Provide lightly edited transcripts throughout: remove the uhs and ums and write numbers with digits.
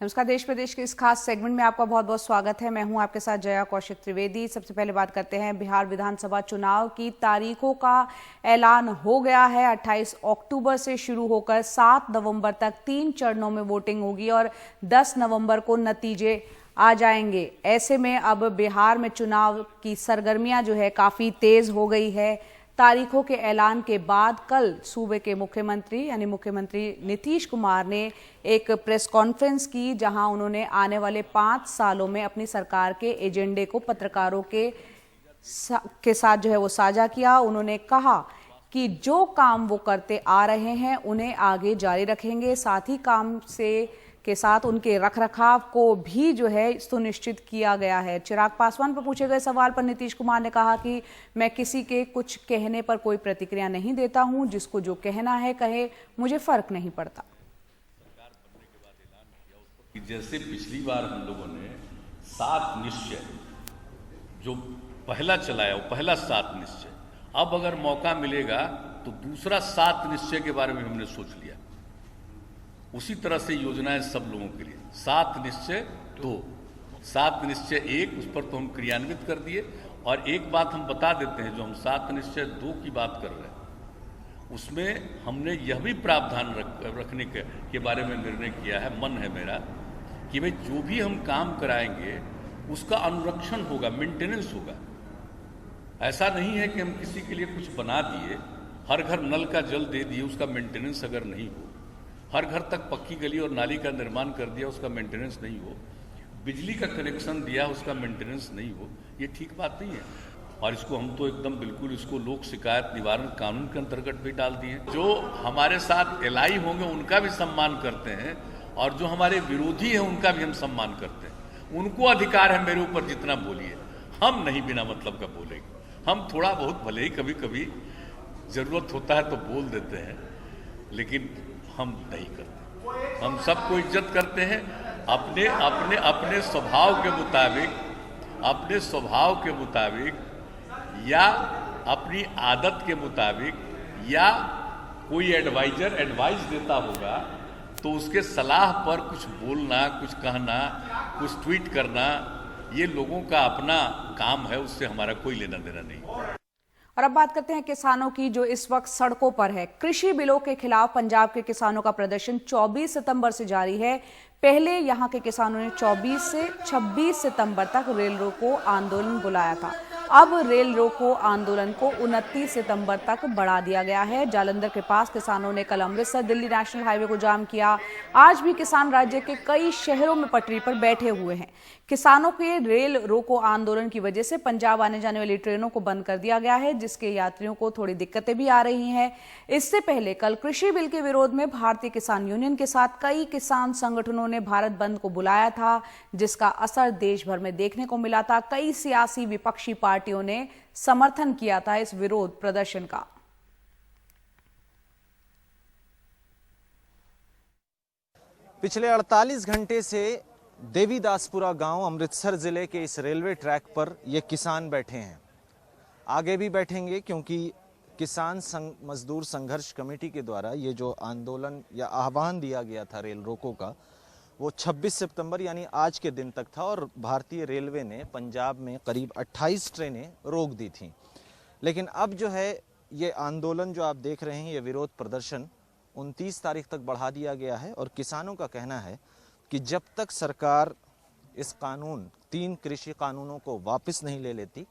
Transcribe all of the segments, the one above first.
नमस्कार। देश प्रदेश के इस खास सेगमेंट में आपका बहुत बहुत स्वागत है। मैं हूं आपके साथ जया कौशिक त्रिवेदी। सबसे पहले बात करते हैं बिहार विधानसभा चुनाव की। तारीखों का ऐलान हो गया है। 28 अक्टूबर से शुरू होकर 7 नवंबर तक 3 चरणों में वोटिंग होगी और 10 नवंबर को नतीजे आ जाएंगे। ऐसे में अब बिहार में चुनाव की सरगर्मियां जो है काफी तेज हो गई है। तारीखों के ऐलान के बाद कल सूबे के मुख्यमंत्री यानी मुख्यमंत्री नीतीश कुमार ने एक प्रेस कॉन्फ्रेंस की, जहां उन्होंने आने वाले 5 सालों में अपनी सरकार के एजेंडे को पत्रकारों के साथ जो है वो साझा किया। उन्होंने कहा कि जो काम वो करते आ रहे हैं उन्हें आगे जारी रखेंगे, साथ ही काम के साथ उनके रखरखाव को भी जो है सुनिश्चित किया गया है। चिराग पासवान पर पूछे गए सवाल पर नीतीश कुमार ने कहा कि मैं किसी के कुछ कहने पर कोई प्रतिक्रिया नहीं देता हूं, जिसको जो कहना है कहे, मुझे फर्क नहीं पड़ता। जैसे पिछली बार हम लोगों ने 7 निश्चय जो पहला चलाया, वो पहला 7 निश्चय, अब अगर मौका मिलेगा तो दूसरा 7 निश्चय के बारे में हमने सोच लिया। उसी तरह से योजनाएं सब लोगों के लिए 7 निश्चय 2, 7 निश्चय 1, उस पर तो हम क्रियान्वित कर दिए। और एक बात हम बता देते हैं, जो हम 7 निश्चय 2 की बात कर रहे हैं उसमें हमने यह भी प्रावधान रखने के बारे में निर्णय किया है, मन है मेरा, कि भाई जो भी हम काम कराएंगे उसका अनुरक्षण होगा, मेंटेनेंस होगा। ऐसा नहीं है कि हम किसी के लिए कुछ बना दिए, हर घर नल का जल दे दिए, उसका मेंटेनेंस अगर नहीं हो, हर घर तक पक्की गली और नाली का निर्माण कर दिया, उसका मेंटेनेंस नहीं हो, बिजली का कनेक्शन दिया, उसका मेंटेनेंस नहीं हो, ये ठीक बात नहीं है। और इसको हम तो एकदम बिल्कुल इसको लोक शिकायत निवारण कानून के अंतर्गत भी डाल दिए। जो हमारे साथ एलाई होंगे उनका भी सम्मान करते हैं, और जो हमारे विरोधी हैं उनका भी हम सम्मान करते हैं। उनको अधिकार है मेरे ऊपर जितना बोलिए, हम नहीं बिना मतलब का बोलेंगे। हम थोड़ा बहुत भले ही कभी कभी जरूरत होता है तो बोल देते हैं, लेकिन हम नहीं करते। हम सबको इज्जत करते हैं, अपने अपने अपने स्वभाव के मुताबिक, अपने स्वभाव के मुताबिक या अपनी आदत के मुताबिक, या कोई एडवाइजर एडवाइस देता होगा तो उसके सलाह पर कुछ बोलना, कुछ कहना, कुछ ट्वीट करना, ये लोगों का अपना काम है, उससे हमारा कोई लेना देना नहीं। और अब बात करते हैं किसानों की, जो इस वक्त सड़कों पर है। कृषि बिलों के खिलाफ पंजाब के किसानों का प्रदर्शन 24 सितंबर से जारी है। पहले यहां के किसानों ने 24 से 26 सितंबर तक रेल रोको आंदोलन बुलाया था। अब रेल रोको आंदोलन को 29 सितंबर तक बढ़ा दिया गया है। जालंधर के पास किसानों ने कल अमृतसर दिल्ली नेशनल हाईवे को जाम किया। आज भी किसान राज्य के कई शहरों में पटरी पर बैठे हुए हैं। किसानों के रेल रोको आंदोलन की वजह से पंजाब आने जाने वाली ट्रेनों को बंद कर दिया गया है, जिसके यात्रियों को थोड़ी दिक्कतें भी आ रही हैं। इससे पहले कल कृषि बिल के विरोध में भारतीय किसान यूनियन के साथ कई किसान संगठनों ने भारत बंद को बुलाया था, जिसका असर देश भर में देखने को मिला था। कई सियासी विपक्षी पार्टियों ने समर्थन किया था इस विरोध प्रदर्शन का। पिछले 48 घंटे से देवीदासपुरा गांव अमृतसर जिले के इस रेलवे ट्रैक पर ये किसान बैठे हैं, आगे भी बैठेंगे, क्योंकि किसान मजदूर संघर्ष कमेटी के द्वारा ये जो आंदोलन या आह्वान दिया गया था रेल रोको का, वो 26 सितंबर यानी आज के दिन तक था। और भारतीय रेलवे ने पंजाब में करीब 28 ट्रेनें रोक दी थीं। लेकिन अब जो है ये आंदोलन जो आप देख रहे हैं, ये विरोध प्रदर्शन 29 तारीख तक बढ़ा दिया गया है। और किसानों का कहना है कि जब तक सरकार इस 3 कृषि कानूनों को वापस नहीं ले लेती,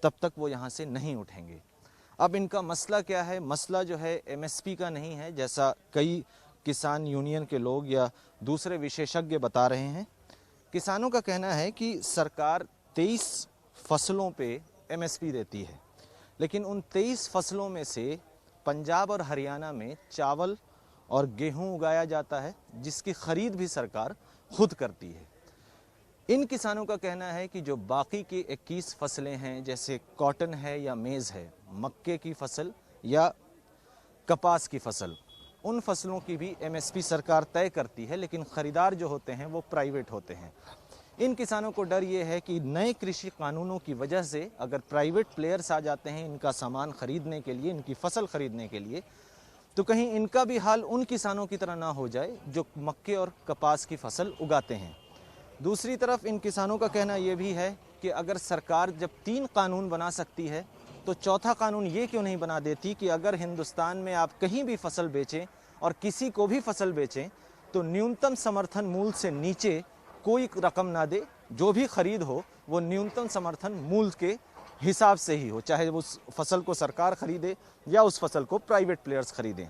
तब तक वो यहाँ से नहीं उठेंगे। अब इनका मसला क्या है? मसला जो है एमएसपी का नहीं है, जैसा कई किसान यूनियन के लोग या दूसरे विशेषज्ञ बता रहे हैं। किसानों का कहना है कि सरकार 23 फसलों पे एमएसपी देती है, लेकिन उन 23 फसलों में से पंजाब और हरियाणा में चावल और गेहूं उगाया जाता है, जिसकी खरीद भी सरकार खुद करती है। इन किसानों का कहना है कि जो बाकी की 21 फसलें हैं, जैसे कॉटन है या मेज़ है, मक्के की फसल या कपास की फसल, उन फसलों की भी एमएसपी सरकार तय करती है, लेकिन ख़रीदार जो होते हैं वो प्राइवेट होते हैं। इन किसानों को डर ये है कि नए कृषि कानूनों की वजह से अगर प्राइवेट प्लेयर्स आ जाते हैं इनका सामान खरीदने के लिए, इनकी फसल खरीदने के लिए, तो कहीं इनका भी हाल उन किसानों की तरह ना हो जाए जो मक्के और कपास की फसल उगाते हैं। दूसरी तरफ इन किसानों का कहना यह भी है कि अगर सरकार जब 3 कानून बना सकती है तो चौथा कानून ये क्यों नहीं बना देती कि अगर हिंदुस्तान में आप कहीं भी फसल बेचें और किसी को भी फसल बेचें तो न्यूनतम समर्थन मूल्य से नीचे कोई रकम ना दे, जो भी खरीद हो वो न्यूनतम समर्थन मूल्य के हिसाब से ही हो, चाहे उस फसल को सरकार खरीदे या उस फसल को प्राइवेट प्लेयर्स खरीदें।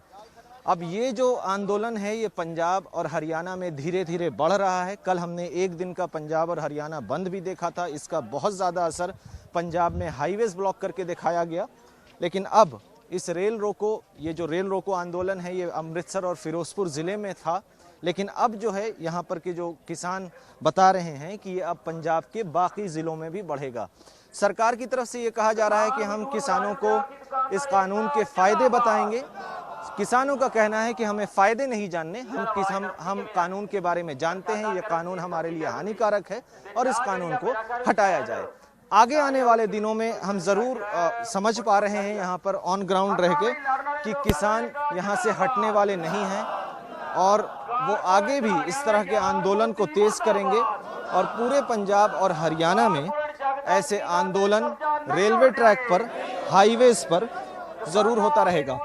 अब ये जो आंदोलन है ये पंजाब और हरियाणा में धीरे धीरे बढ़ रहा है। कल हमने एक दिन का पंजाब और हरियाणा बंद भी देखा था, इसका बहुत ज़्यादा असर पंजाब में हाईवेज ब्लॉक करके दिखाया गया। लेकिन अब इस रेल रोको आंदोलन है ये अमृतसर और फिरोजपुर ज़िले में था, लेकिन अब जो है यहाँ पर के जो किसान बता रहे हैं कि ये अब पंजाब के बाकी ज़िलों में भी बढ़ेगा। सरकार की तरफ से ये कहा जा रहा है कि हम किसानों को इस कानून के फ़ायदे बताएंगे। किसानों का कहना है कि हमें फ़ायदे नहीं जानने, हम कानून के बारे में जानते हैं, ये कानून हमारे लिए हानिकारक है और इस कानून को हटाया जाए। आगे आने वाले दिनों में हम ज़रूर समझ पा रहे हैं यहाँ पर ऑन ग्राउंड रह के कि किसान यहाँ से हटने वाले नहीं हैं और वो आगे भी इस तरह के आंदोलन को तेज़ करेंगे और पूरे पंजाब और हरियाणा में ऐसे आंदोलन रेलवे ट्रैक पर, हाईवेज पर ज़रूर होता रहेगा।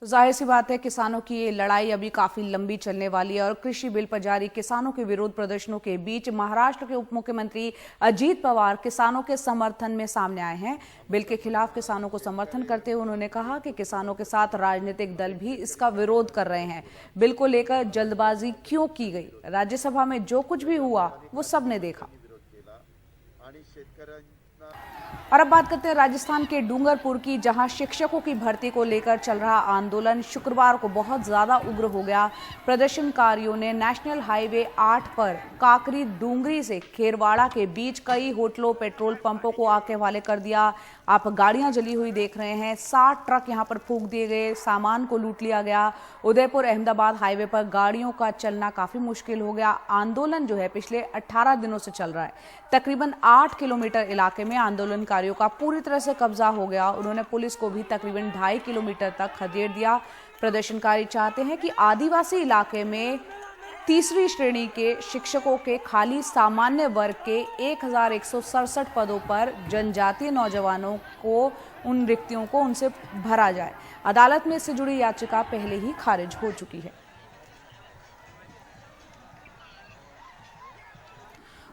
तो जाहिर सी बात है किसानों की ये लड़ाई अभी काफी लंबी चलने वाली है और कृषि बिल पर जारी किसानों के विरोध प्रदर्शनों के बीच महाराष्ट्र के उप मुख्यमंत्री अजीत पवार किसानों के समर्थन में सामने आए हैं। बिल के खिलाफ किसानों को समर्थन करते हुए उन्होंने कहा कि किसानों के साथ राजनीतिक दल भी इसका विरोध कर रहे हैं। बिल को लेकर जल्दबाजी क्यों की गई? राज्यसभा में जो कुछ भी हुआ वो सबने देखा। और अब बात करते हैं राजस्थान के डूंगरपुर की, जहां शिक्षकों की भर्ती को लेकर चल रहा आंदोलन शुक्रवार को बहुत ज्यादा उग्र हो गया। प्रदर्शनकारियों ने नेशनल हाईवे 8 पर काकरी डूंगरी से खेरवाड़ा के बीच कई होटलों, पेट्रोल पंपों को आग के हवाले कर दिया। आप गाड़ियां जली हुई देख रहे हैं, 60 ट्रक यहां पर फूंक दिए गए, सामान को लूट लिया गया। उदयपुर अहमदाबाद हाईवे पर गाड़ियों का चलना काफी मुश्किल हो गया। आंदोलन जो है पिछले 18 दिनों से चल रहा है। तकरीबन 8 किलोमीटर इलाके में आंदोलनकारियों का पूरी तरह से कब्जा हो गया। उन्होंने पुलिस को भी तकरीबन 2.5 किलोमीटर तक खदेड़ दिया। प्रदर्शनकारी चाहते हैं कि आदिवासी इलाके में तीसरी श्रेणी के शिक्षकों के खाली सामान्य वर्ग के 1167 पदों पर जनजातीय नौजवानों को, उन रिक्तियों को उनसे भरा जाए। अदालत में इससे जुड़ी याचिका पहले ही खारिज हो चुकी है।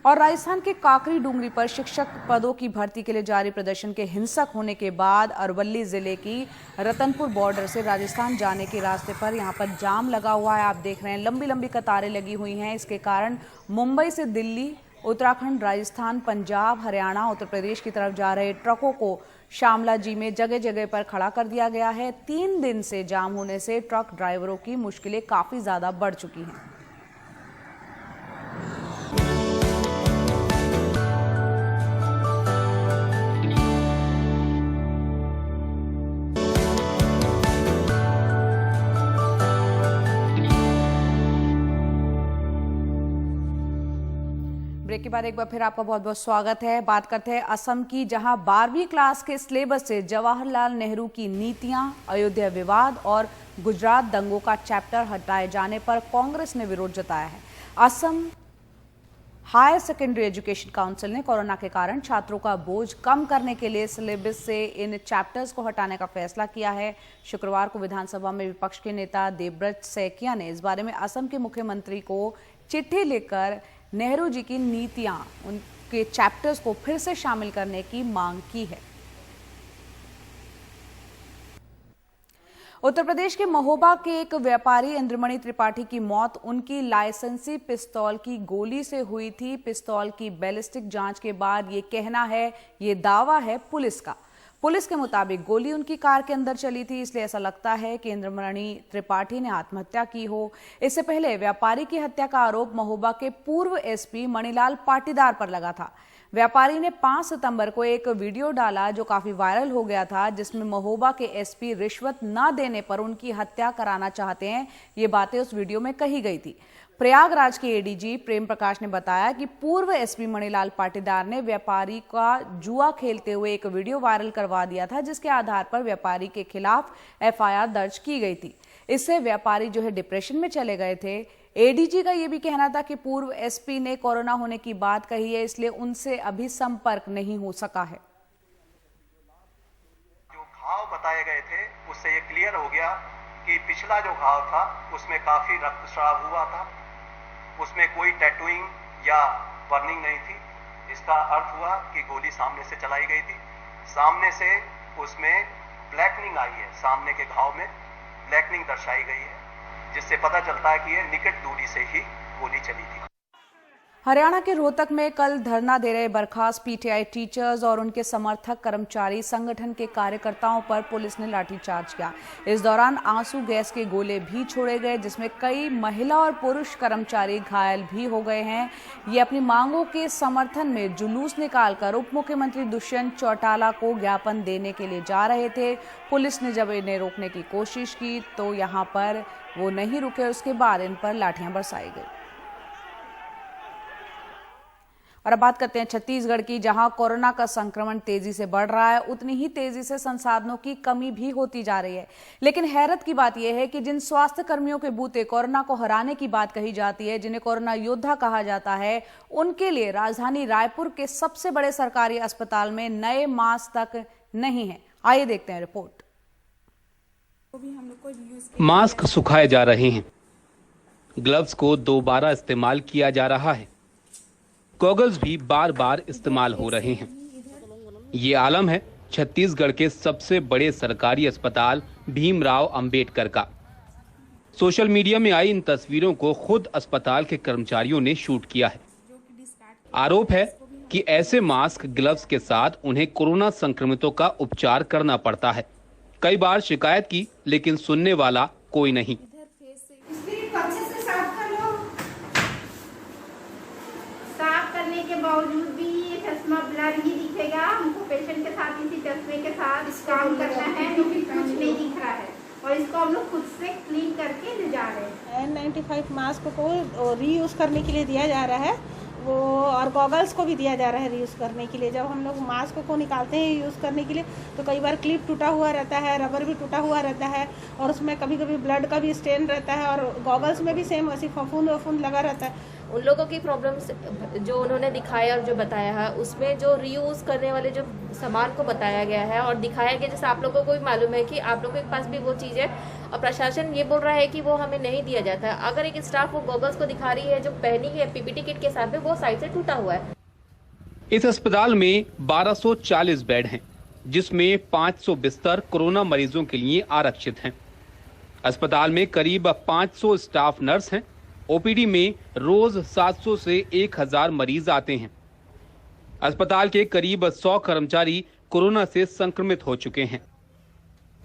और राजस्थान के काकरी डूंगरी पर शिक्षक पदों की भर्ती के लिए जारी प्रदर्शन के हिंसक होने के बाद अरवली जिले की रतनपुर बॉर्डर से राजस्थान जाने के रास्ते पर यहां पर जाम लगा हुआ है। आप देख रहे हैं लंबी लंबी कतारें लगी हुई हैं। इसके कारण मुंबई से दिल्ली, उत्तराखंड, राजस्थान, पंजाब, हरियाणा, उत्तर प्रदेश की तरफ जा रहे ट्रकों को शामला जी में जगह जगह पर खड़ा कर दिया गया है। 3 दिन से जाम होने से ट्रक ड्राइवरों की मुश्किलें काफी ज्यादा बढ़ चुकी हैं। ब्रेक के बाद एक बार फिर आपका बहुत बहुत स्वागत है। बात करते हैं असम की, जहां 12वीं क्लास के सिलेबस से जवाहरलाल नेहरू की नीतियां, अयोध्या विवाद और गुजरात दंगों का चैप्टर हटाए जाने पर कांग्रेस ने विरोध जताया है। Assam higher secondary education council ने कोरोना के कारण छात्रों का बोझ कम करने के लिए सिलेबस से इन चैप्टर्स को हटाने का फैसला किया है। शुक्रवार को विधानसभा में विपक्ष के नेता देवव्रत सैकिया ने इस बारे में असम के मुख्यमंत्री को चिट्ठी लिखकर नेहरू जी की नीतियां, उनके चैप्टर्स को फिर से शामिल करने की मांग की है। उत्तर प्रदेश के महोबा के एक व्यापारी इंद्रमणि त्रिपाठी की मौत उनकी लाइसेंसी पिस्तौल की गोली से हुई थी। पिस्तौल की बैलिस्टिक जांच के बाद ये कहना है, ये दावा है पुलिस का। पुलिस के मुताबिक गोली उनकी कार के अंदर चली थी, इसलिए ऐसा लगता है कि इंद्रमणि त्रिपाठी ने आत्महत्या की हो। इससे पहले व्यापारी की हत्या का आरोप महोबा के पूर्व एसपी मणिलाल पाटीदार पर लगा था। व्यापारी ने 5 सितंबर को एक वीडियो डाला जो काफी वायरल हो गया था, जिसमें महोबा के एसपी रिश्वत न देने पर उनकी हत्या कराना चाहते हैं, ये बातें उस वीडियो में कही गई थी। प्रयागराज के एडीजी प्रेम प्रकाश ने बताया कि पूर्व एसपी मणिलाल पाटीदार ने व्यापारी का जुआ खेलते हुए एक वीडियो वायरल करवा दिया था, जिसके आधार पर व्यापारी के खिलाफ एफआईआर दर्ज की गई थी। इससे व्यापारी जो है डिप्रेशन में चले गए थे। एडीजी का यह भी कहना था कि पूर्व एसपी ने कोरोना होने की बात कही है, इसलिए उनसे अभी संपर्क नहीं हो सका है। जो घाव बताए गए थे उससे ये क्लियर हो गया कि पिछला जो घाव था उसमें काफी रक्तस्राव हुआ था, उसमें कोई टैटूइंग या बर्निंग नहीं थी। इसका अर्थ हुआ कि गोली सामने से चलाई गई थी, सामने से उसमें ब्लैकनिंग आई है, सामने के घाव में ब्लैकनिंग दर्शाई गई है, जिससे पता चलता है कि ये निकट दूरी से ही गोली चली थी। हरियाणा के रोहतक में कल धरना दे रहे बर्खास्त पीटीआई टीचर्स और उनके समर्थक कर्मचारी संगठन के कार्यकर्ताओं पर पुलिस ने लाठीचार्ज किया। इस दौरान आंसू गैस के गोले भी छोड़े गए, जिसमें कई महिला और पुरुष कर्मचारी घायल भी हो गए हैं। ये अपनी मांगों के समर्थन में जुलूस निकालकर उप मुख्यमंत्री दुष्यंत चौटाला को ज्ञापन देने के लिए जा रहे थे। पुलिस ने जब इन्हें रोकने की कोशिश की तो यहाँ पर वो नहीं रुके, उसके बाद इन पर लाठियां बरसाई गई। और अब बात करते हैं छत्तीसगढ़ की, जहां कोरोना का संक्रमण तेजी से बढ़ रहा है, उतनी ही तेजी से संसाधनों की कमी भी होती जा रही है। लेकिन हैरत की बात यह है कि जिन स्वास्थ्य कर्मियों के बूते कोरोना को हराने की बात कही जाती है, जिन्हें कोरोना योद्धा कहा जाता है, उनके लिए राजधानी रायपुर के सबसे बड़े सरकारी अस्पताल में नए मास्क तक नहीं है। आइए देखते हैं रिपोर्ट। मास्क सुखाए जा रहे हैं, ग्लव्स को दोबारा इस्तेमाल किया जा रहा है, गॉगल्स भी बार बार इस्तेमाल हो रहे हैं। ये आलम है छत्तीसगढ़ के सबसे बड़े सरकारी अस्पताल भीमराव अंबेडकर का। सोशल मीडिया में आई इन तस्वीरों को खुद अस्पताल के कर्मचारियों ने शूट किया है। आरोप है कि ऐसे मास्क ग्लव्स के साथ उन्हें कोरोना संक्रमितों का उपचार करना पड़ता है। कई बार शिकायत की, लेकिन सुनने वाला कोई नहीं। साफ करने के बावजूद भी ये चश्मा ब्लर ही दिखेगा। हमको पेशेंट के साथ इसी चश्मे के साथ काम करना है, क्योंकि कुछ नहीं दिख रहा है और इसको हम लोग खुद से क्लीन करके ले जा रहे हैं। N95 मास्क को रीयूज करने के लिए दिया जा रहा है, वो और गॉगल्स को भी दिया जा रहा है रीयूज करने के लिए। जब हम लोग मास्क को निकालते हैं यूज़ करने के लिए तो कई बार क्लिप टूटा हुआ रहता है, रबर भी टूटा हुआ रहता है और उसमें कभी कभी ब्लड का भी स्टेन रहता है और गॉगल्स में भी सेम वैसी फफूंद लगा रहता है। उन लोगों की प्रॉब्लम्स जो उन्होंने दिखाया और जो बताया है, उसमें जो रीयूज करने वाले जो सामान को बताया गया है और दिखाया गया, जैसे आप लोगों को भी मालूम है कि आप लोगों के पास भी वो चीज़ है और प्रशासन ये बोल रहा है कि वो हमें नहीं दिया जाता है। अगर एक स्टाफ वो गॉगल्स को दिखा रही है जो पहनी है पीपीटी किट के साथ में, वो साइड से टूटा हुआ है। इस अस्पताल में 1240 बेड हैं, जिसमें 500 बिस्तर कोरोना मरीजों के लिए आरक्षित हैं। अस्पताल में करीब 500 स्टाफ नर्स हैं। ओपीडी में रोज 700 से 1000 मरीज आते हैं। अस्पताल के करीब 100 कर्मचारी कोरोना से संक्रमित हो चुके हैं।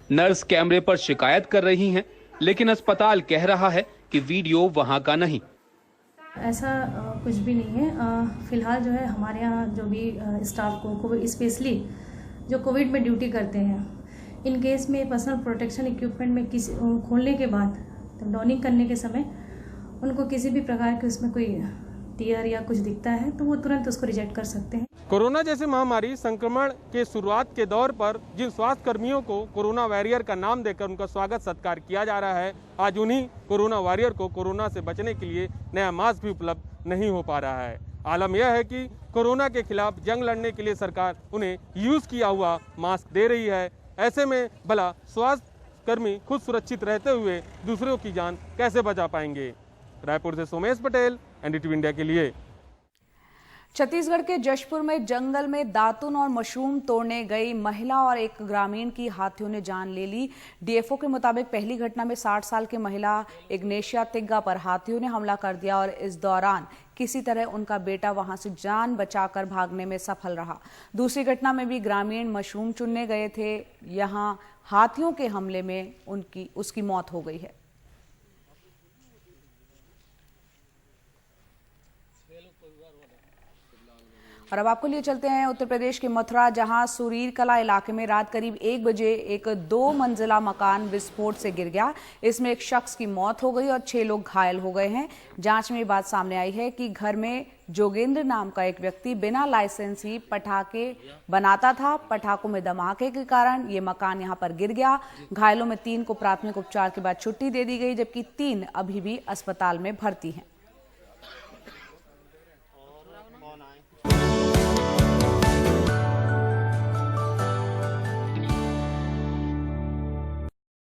नर्स कैमरे पर शिकायत कर रही हैं, लेकिन अस्पताल कह रहा है कि वीडियो वहां का नहीं। ऐसा कुछ भी नहीं है। फिलहाल जो है हमारे यहाँ जो भी स्टाफ को स्पेशली जो कोविड में ड्यूटी करते हैं, इन केस में पर्सनल प्रोटेक्शन इक्विपमेंट में किसी खोलने के बाद तो डॉनिंग करने के समय उनको किसी भी प्रकार के उसमें कोई टीयर या कुछ दिखता है तो वो तुरंत उसको रिजेक्ट कर सकते हैं। कोरोना जैसी महामारी संक्रमण के शुरुआत के दौर पर जिन स्वास्थ्य कर्मियों को कोरोना वॉरियर का नाम देकर उनका स्वागत सत्कार किया जा रहा है, आज उन्हीं कोरोना वॉरियर को कोरोना से बचने के लिए नया मास्क भी उपलब्ध नहीं हो पा रहा है। आलम यह है कि कोरोना के खिलाफ जंग लड़ने के लिए सरकार उन्हें यूज किया हुआ मास्क दे रही है। ऐसे में भला स्वास्थ्य कर्मी खुद सुरक्षित रहते हुए दूसरों की जान कैसे बचा पाएंगे। रायपुर से सोमेश पटेल, एनडीटीवी इंडिया के लिए। छत्तीसगढ़ के जशपुर में जंगल में दातुन और मशरूम तोड़ने गई महिला और एक ग्रामीण की हाथियों ने जान ले ली। डीएफओ के मुताबिक पहली घटना में 60 साल की महिला इग्नेशिया तिग्गा पर हाथियों ने हमला कर दिया और इस दौरान किसी तरह उनका बेटा वहां से जान बचाकर भागने में सफल रहा। दूसरी घटना में भी ग्रामीण मशरूम चुनने गए थे, यहां हाथियों के हमले में उसकी मौत हो गई है। और अब आपको लिए चलते हैं उत्तर प्रदेश के मथुरा, जहां सुरीर कला इलाके में रात करीब 1 बजे एक 2 मंजिला मकान विस्फोट से गिर गया। इसमें एक शख्स की मौत हो गई और 6 लोग घायल हो गए हैं। जांच में ये बात सामने आई है कि घर में जोगेंद्र नाम का एक व्यक्ति बिना लाइसेंस ही पटाखे बनाता था। पटाखों में धमाके के कारण ये मकान यहां पर गिर गया। घायलों में 3 को प्राथमिक उपचार के बाद छुट्टी दे दी गई, जबकि 3 अभी भी अस्पताल में भर्ती हैं।